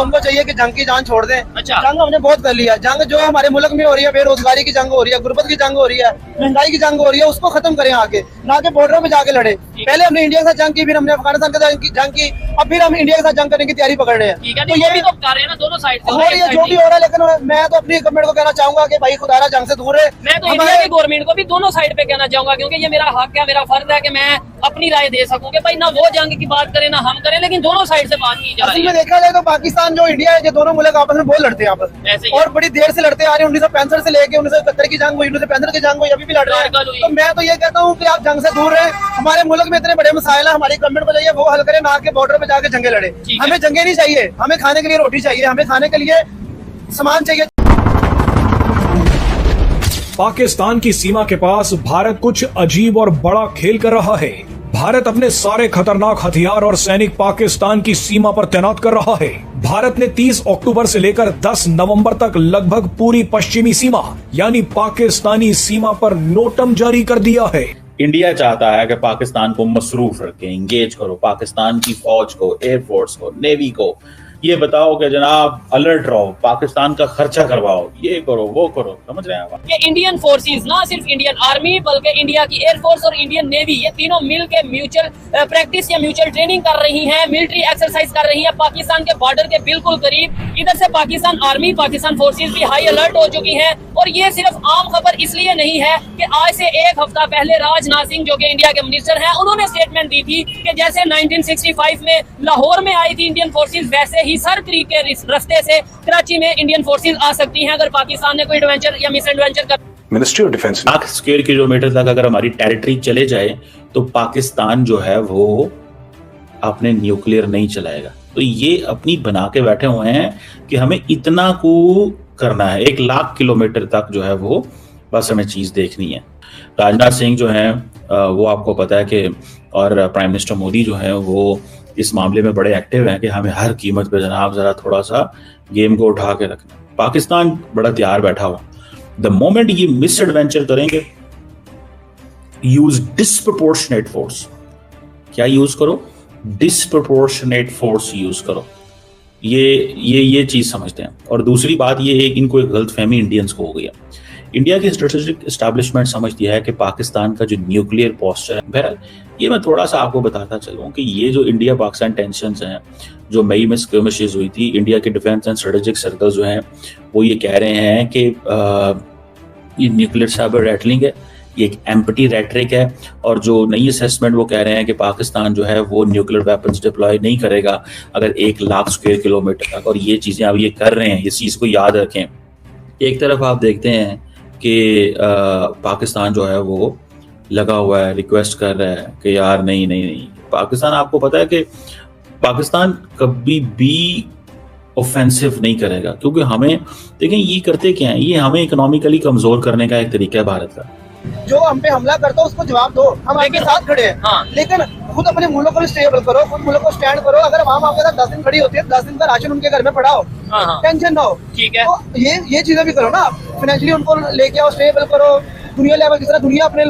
हमको चाहिए कि जंग की जान छोड़ दें। अच्छा। जंग हमने बहुत कर लिया। जंग जो हमारे मुल्क में हो रही है, बेरोजगारी की जंग हो रही है, गुर्बत की जंग हो रही है, महंगाई की जंग हो रही है, उसको खत्म करें आके, ना कि बॉर्डरों पे जाके लड़े। पहले हमने इंडिया के साथ जंग की, फिर हमने अफगानिस्तान के साथ जंग की, अब फिर हम इंडिया के साथ जंग करने की तैयारी पकड़ रहे हैं। तो ये भी तो कर रहे हैं ना, दोनों साइड से हो रही है, जो भी हो रहा है। लेकिन मैं तो अपनी गवर्नमेंट को कहना चाहूंगा कि भाई खुदारा जंग से दूर रहे। मैं तो इंडिया की गवर्नमेंट को भी दोनों साइड पे कहना चाहूंगा, क्योंकि ये मेरा हक है, मेरा फर्ज है कि मैं अपनी राय दे सकूं कि भाई ना वो जंग की बात करें ना हम करें, लेकिन दोनों साइड से बात की जा रही है। देखा जाए तो पाकिस्तान जो इंडिया है, ये दोनों मुल्क आपस में बहुत लड़ते हैं आपस में, और बड़ी देर से लड़ते आ रहे हैं। 1965 से लेके 1971 की जंग हुई, 1965 की जंग हुई, अभी भी लड़ रहे हैं। तो मैं तो ये कहता हूँ कि आप जंग से दूर रहें। हमारे मुल्क में इतने बड़े मसाइल है, हमारी गवर्नमेंट को चाहिए वो हल करे, ना के बॉर्डर पे जाके जंगे लड़े। हमें जंगे नहीं चाहिए, हमें खाने के लिए रोटी चाहिए, हमें खाने के लिए सामान चाहिए। पाकिस्तान की सीमा के पास भारत कुछ अजीब और बड़ा खेल कर रहा है। भारत अपने सारे खतरनाक हथियार और सैनिक पाकिस्तान की सीमा पर तैनात कर रहा है। भारत ने 30 अक्टूबर से लेकर 10 नवंबर तक लगभग पूरी पश्चिमी सीमा यानी पाकिस्तानी सीमा पर नोटम जारी कर दिया है। इंडिया चाहता है कि पाकिस्तान को मसरूफ रखे, इंगेज करो, पाकिस्तान की फौज को, एयरफोर्स को, नेवी को ये बताओ कि जनाब अलर्ट रहो, पाकिस्तान का खर्चा करवाओ, ये करो वो करो। समझ रहे हैं आप? ये इंडियन फोर्सेस, ना सिर्फ इंडियन आर्मी बल्कि इंडिया की एयरफोर्स और इंडियन नेवी, ये तीनों मिलकर म्यूचुअल प्रैक्टिस या म्यूचुअल ट्रेनिंग कर रही हैं, मिलिट्री एक्सरसाइज कर रही है पाकिस्तान के बॉर्डर के बिल्कुल करीब। इधर से पाकिस्तान आर्मी, पाकिस्तान फोर्सेस भी हाई अलर्ट हो चुकी हैं। और ये सिर्फ आम खबर इसलिए नहीं है कि आज से एक हफ्ता पहले राजनाथ सिंह जो कि इंडिया के मिनिस्टर हैं, उन्होंने स्टेटमेंट दी थी कि जैसे 1965 में लाहौर में आई थी इंडियन फोर्सेस, वैसे ही सर क्रीक के रास्ते से कराची में इंडियन फोर्सेस आ सकती हैं अगर पाकिस्तान ने कोई एडवेंचर या मिस एडवेंचर कर। Ministry of defence lakh square kilometre तक अगर हमारी टेरिटरी चले जाए तो पाकिस्तान जो है वो अपने न्यूक्लियर नहीं चलाएगा। तो ये अपनी बना के बैठे हुए हैं कि हमें इतना को करना है, 1 लाख किलोमीटर तक जो है वो बस हमें चीज देखनी है। राजनाथ सिंह जो है वो आपको पता है कि और प्राइम मिनिस्टर मोदी जो है वो इस मामले में बड़े एक्टिव हैं कि हमें हर कीमत पे जनाब जरा थोड़ा सा गेम को उठा के रखना। पाकिस्तान बड़ा तैयार बैठा हुआ, द मोमेंट ये मिस एडवेंचर करेंगे, यूज डिस्प्रपोर्शनेट फोर्स। क्या यूज करो? डिस्प्रपोर्शनेट फोर्स यूज करो। ये चीज समझते हैं। और दूसरी बात ये है कि इनको एक गलतफहमी इंडियंस को हो गई है। इंडिया की स्ट्रेटेजिक एस्टैब्लिशमेंट समझती है कि पाकिस्तान का जो न्यूक्लियर पोस्चर है, बहरहाल ये मैं थोड़ा सा आपको बताता चलूं कि ये जो इंडिया पाकिस्तान टेंशंस हैं, जो मई में स्किर्मिशेस हुई थी, इंडिया के डिफेंस एंड स्ट्रेटेजिक सर्कल जो हैं वो ये कह रहे हैं कि ये न्यूक्लियर साइबर रैटलिंग है, ये एक एम्प्टी रेटरिक है। और जो नई असेसमेंट वो कह रहे हैं कि पाकिस्तान जो है वो न्यूक्लियर वेपन्स डिप्लॉय नहीं करेगा अगर 1 लाख स्क्वायर किलोमीटर तक। और ये चीज़ें अब ये कर रहे हैं, इस चीज़ को याद रखें। एक तरफ आप देखते हैं कि पाकिस्तान जो है वो लगा हुआ है, रिक्वेस्ट कर रहा है कि यार नहीं। पाकिस्तान, आपको पता है कि पाकिस्तान कभी भी ऑफेंसिव नहीं करेगा, क्योंकि हमें देखें ये करते क्या है, ये हमें इकोनॉमिकली कमजोर करने का एक तरीका है भारत का। जो हम पे हमला करता है उसको जवाब दो, हम आपके साथ खड़े हैं। हाँ। लेकिन खुद अपने मुल्क को स्टेबल करो, खुद मुल्क को स्टैंड करो। अगर हम आपके साथ 10 दिन खड़ी होती है, 10 दिन का राशन उनके घर में पड़ा हो, टेंशन ना हो। ठीक है, तो ये चीजें भी करो ना, फाइनेंशियली उनको लेके आओ, स्टेबल करो। दुनिया लेवल जिस तरह दुनिया अपने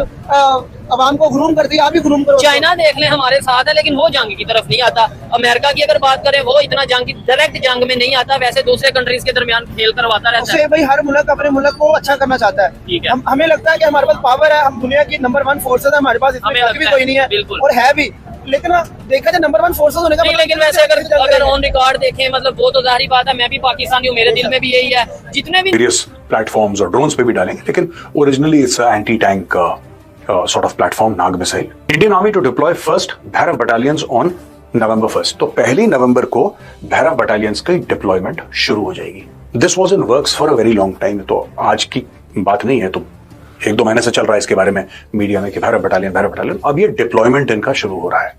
अवाम को गुरूम करती है, आप भी गुरूम करो। चाइना देख लें हमारे साथ है, लेकिन वो जंग की तरफ नहीं आता। अमेरिका की अगर बात करें, वो इतना डायरेक्ट जंग में नहीं आता, वैसे दूसरे कंट्रीज के दरमियान खेल करवाता रहता है। भाई हर मुल्क अपने मुल्क को अच्छा करना चाहता है। ठीक है, हमें लगता है कि हमारे पास पावर है, हम दुनिया की नंबर 1 फोर्सेस है, हमारे पास इसमें भी कोई नहीं है, और है भी। लेकिन देखा जाए नंबर 1 फोर्सेस होने का नहीं, लेकिन वैसे अगर ऑन रिकॉर्ड देखें, मतलब वो तो जाहिर बात है, मैं भी पाकिस्तानी हूँ, मेरे दिल में भी यही है। जितने भी प्लेटफॉर्म्स और ड्रोन्स पे भी डालेंगे, लेकिन originally it's anti tank sort of platform, Nag missile. Indian Army to deploy first Bhairav battalions on November 1st। तो 1 नवंबर को भैरव बटालियंस की डिप्लॉयमेंट शुरू हो जाएगी। This was in works for a very long time. तो आज की बात नहीं है, तो 1-2 महीने से चल रहा है इसके बारे में मीडिया में कि भैरव बटालियन। अब ये डिप्लॉयमेंट इनका शुरू हो रहा है,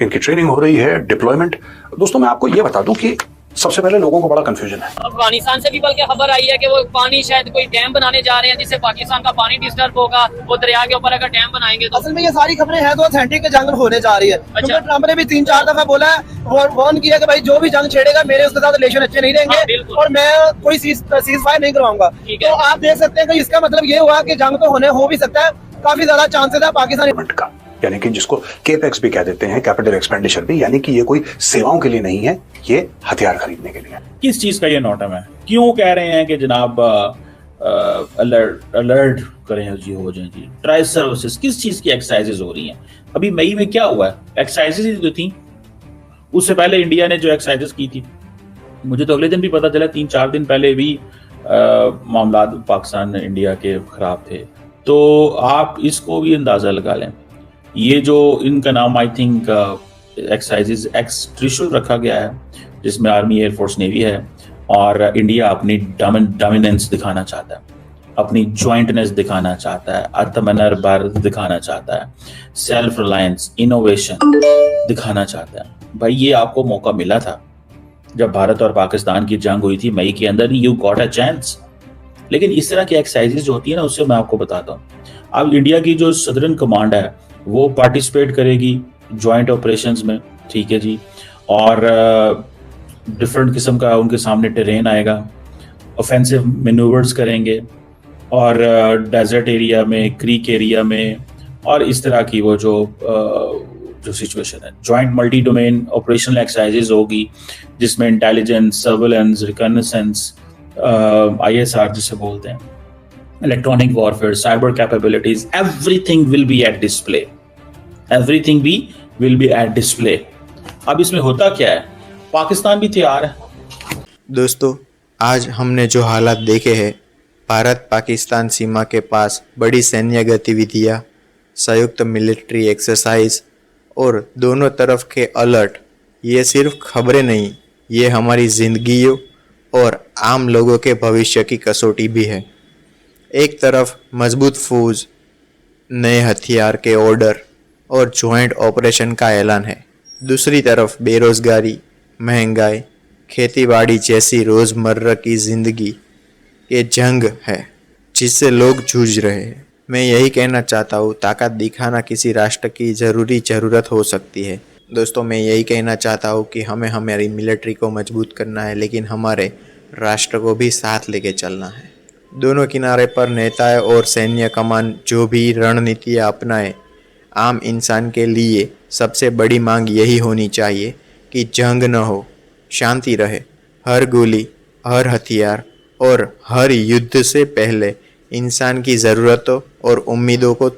इनकी ट्रेनिंग हो रही है, डिप्लॉयमेंट। दोस्तों मैं आपको ये बता दूं कि सबसे पहले लोगों को बड़ा कंफ्यूजन है। अफगानिस्तान से भी बल्कि खबर आई है कि वो पानी शायद कोई डैम बनाने जा रहे हैं जिससे पाकिस्तान का पानी डिस्टर्ब होगा, वो दरिया के ऊपर अगर डैम बनाएंगे तो। असल में ये सारी खबरें हैं तो ऑथेंटिक जंग होने जा रही है। अच्छा। ट्रंप ने भी 3-4 दफा बोला है, वार्न किया कि भाई जो भी जंग छेड़ेगा मेरे उसके साथ रिलेशन अच्छे नहीं रहेंगे, और मैं कोई सीज फायर नहीं करवाऊंगा। तो आप देख सकते हैं कि इसका मतलब ये हुआ कि जंग तो हो भी सकता है, काफी ज्यादा चांसेस है पाकिस्तान का। यानी कि जिसको केपेक्स भी कह देते हैं, कैपिटल एक्सपेंडिचर भी, यानी कि ये कोई सेवाओं के लिए नहीं है, ये हथियार खरीदने के लिए है। किस चीज का ये नोटम है? क्यों कह रहे हैं कि जनाब अलर्ट करें जी, हो जाए जी ट्राई सर्विसेज? किस चीज की एक्सरसाइजेज हो रही हैं? अभी मई में क्या हुआ है? एक्सरसाइजेज ही तो थी। उससे पहले इंडिया ने जो एक्सरसाइजेज की थी, मुझे तो अगले दिन भी पता चला, 3-4 दिन पहले भी मामला पाकिस्तान इंडिया के खराब थे। तो आप इसको भी अंदाजा लगा लें। ये जो इनका नाम आई थिंक एक्सरसाइजेज एक्स त्रिशूल रखा गया है, जिसमें आर्मी, एयरफोर्स, नेवी है, और इंडिया अपनी डोमिनेंस दिखाना चाहता है, अपनी ज्वाइंटनेस दिखाना चाहता है, आत्मनिर्भर भारत दिखाना चाहता है, सेल्फ रिलायंस, इनोवेशन दिखाना चाहता है। भाई ये आपको मौका मिला था जब भारत और पाकिस्तान की जंग हुई थी मई के अंदर, यू गॉट अ चांस। लेकिन इस तरह की एक्सरसाइजेज जो होती है ना, उससे मैं आपको बताता हूँ, अब इंडिया की जो सदर्न कमांड है वो पार्टिसिपेट करेगी ज्वाइंट ऑपरेशंस में, ठीक है जी, और डिफरेंट किस्म का उनके सामने टेरेन आएगा, ऑफेंसिव मैन्यूवर्स करेंगे, और डेजर्ट एरिया में, क्रीक एरिया में, और इस तरह की वो जो सिचुएशन है, joint multi domain operational exercises होगी, जिसमें इंटेलिजेंस, सर्वेलेंस, रिकॉग्निसेंस, ISR जिसे बोलते हैं, electronic warfare, cyber capabilities, everything will be at display, everything भी विल बी एट डिस्प्ले। अब इसमें होता क्या है, पाकिस्तान भी तैयार है। दोस्तों, आज हमने जो हालात देखे हैं, भारत पाकिस्तान सीमा के पास बड़ी सैन्य गतिविधियां, संयुक्त मिलिट्री एक्सरसाइज और दोनों तरफ के अलर्ट, ये सिर्फ खबरें नहीं, ये हमारी जिंदगियों और आम लोगों के भविष्य की कसौटी भी है। एक तरफ मजबूत फौज, नए हथियार के ऑर्डर और जॉइंट ऑपरेशन का ऐलान है, दूसरी तरफ बेरोजगारी, महंगाई, खेतीबाड़ी जैसी रोज़मर्रा की ज़िंदगी ये जंग है जिससे लोग जूझ रहे हैं। मैं यही कहना चाहता हूँ, ताकत दिखाना किसी राष्ट्र की ज़रूरत हो सकती है। दोस्तों, मैं यही कहना चाहता हूँ कि हमें हमारी मिलिट्री को मजबूत करना है, लेकिन हमारे राष्ट्र को भी साथ लेके चलना है। दोनों किनारे पर नेताएं और सैन्य कमान जो भी रणनीतियाँ अपनाएं, आम इंसान के लिए सबसे बड़ी मांग यही होनी चाहिए कि जंग न हो, शांति रहे। हर गोली, हर हथियार और हर युद्ध से पहले इंसान की ज़रूरतों और उम्मीदों को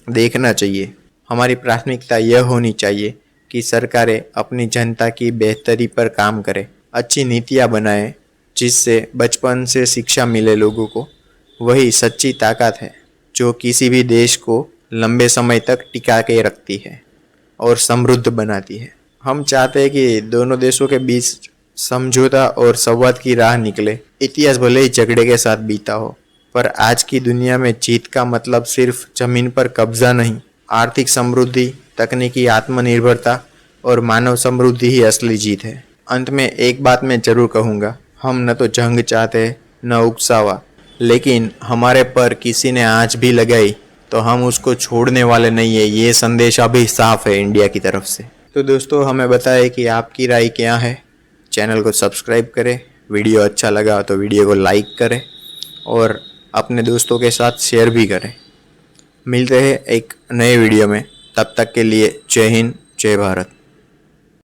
देखना चाहिए। हमारी प्राथमिकता यह होनी चाहिए कि सरकारें अपनी जनता की बेहतरी पर काम करें, अच्छी नीतियाँ बनाएं, जिससे बचपन से शिक्षा मिले लोगों को। वही सच्ची ताकत है जो किसी भी देश को लंबे समय तक टिका के रखती है और समृद्ध बनाती है। हम चाहते हैं कि दोनों देशों के बीच समझौता और संवाद की राह निकले। इतिहास भले ही झगड़े के साथ बीता हो, पर आज की दुनिया में जीत का मतलब सिर्फ जमीन पर कब्जा नहीं, आर्थिक समृद्धि, तकनीकी आत्मनिर्भरता और मानव समृद्धि ही असली जीत है। अंत में एक बात मैं जरूर कहूँगा, हम न तो जंग चाहते न उकसावा, लेकिन हमारे पर किसी ने आँच भी लगाई तो हम उसको छोड़ने वाले नहीं है। ये संदेशा भी साफ है इंडिया की तरफ से। तो दोस्तों, हमें बताएं कि आपकी राय क्या है। चैनल को सब्सक्राइब करें, वीडियो अच्छा लगा तो वीडियो को लाइक करें और अपने दोस्तों के साथ शेयर भी करें। मिलते हैं एक नए वीडियो में, तब तक के लिए जय हिंद, जय भारत।